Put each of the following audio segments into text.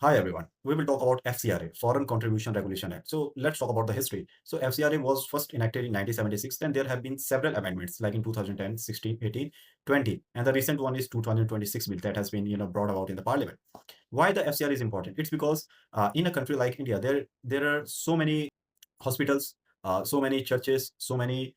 Hi everyone. We will talk about FCRA, Foreign Contribution Regulation Act. So let's talk about the history. So FCRA was first enacted in 1976, and there have been several amendments like in 2010, 16, 18, 20, and the recent one is 2026 bill that has been brought about in the parliament. Why the FCRA is important? It's because in a country like India, there are so many hospitals, so many churches, so many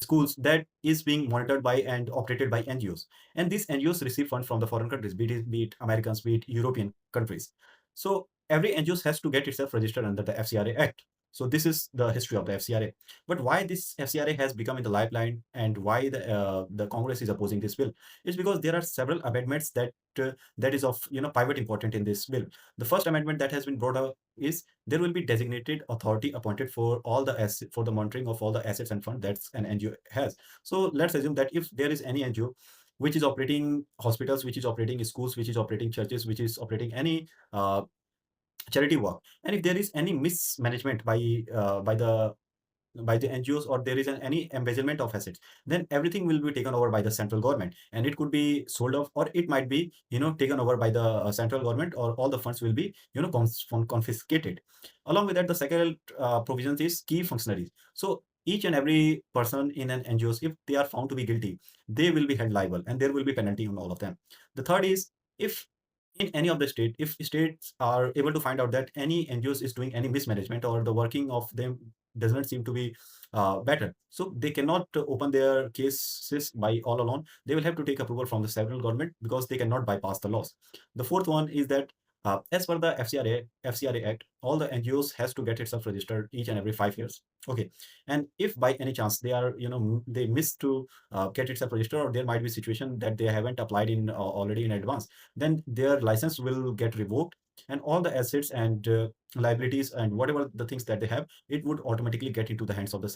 schools that is being monitored by and operated by NGOs. And these NGOs receive funds from the foreign countries, be it Americans, be it European countries. So every NGO has to get itself registered under the FCRA Act. So this is the history of the FCRA. But why this FCRA has become in the lifeline and why the Congress is opposing this bill? It's because there are several amendments that is of pivot important in this bill. The first amendment that has been brought up is there will be designated authority appointed for for the monitoring of all the assets and funds that an NGO has. So let's assume that if there is any NGO which is operating hospitals, which is operating schools, which is operating churches, which is operating any charity work, and if there is any mismanagement by the NGOs, or there is any embezzlement of assets, then everything will be taken over by the central government, and it could be sold off, or it might be taken over by the central government, or all the funds will be confiscated. Along with that, the second provisions is key functionaries. So each and every person in an NGOs, if they are found to be guilty, they will be held liable, and there will be penalty on all of them. The third is, if in any of the state, if states are able to find out that any NGOs is doing any mismanagement, or the working of them does not seem to be better, so they cannot open their cases by all alone. They will have to take approval from the federal government, because they cannot bypass the laws. The fourth one is that as per the FCRA Act, all the NGOs has to get itself registered each and every 5 years. Okay, and if by any chance they are they miss to get itself registered, or there might be situation that they haven't applied in already in advance, then their license will get revoked, and all the assets and liabilities and whatever the things that they have, it would automatically get into the hands of the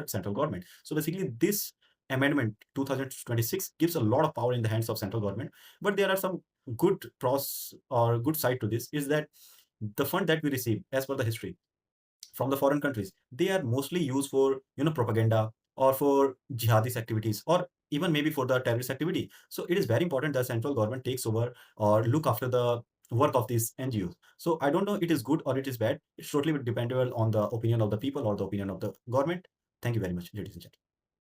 central government. So basically, this amendment 2026 gives a lot of power in the hands of central government. But there are some good pros or good side to this, is that the fund that we receive, as per the history, from the foreign countries, they are mostly used for propaganda, or for jihadist activities, or even maybe for the terrorist activity. So it is very important that central government takes over or look after the work of these NGOs. So I don't know it is good or it is bad. It's totally dependable on the opinion of the people or the opinion of the government. Thank you very much, ladies and gentlemen.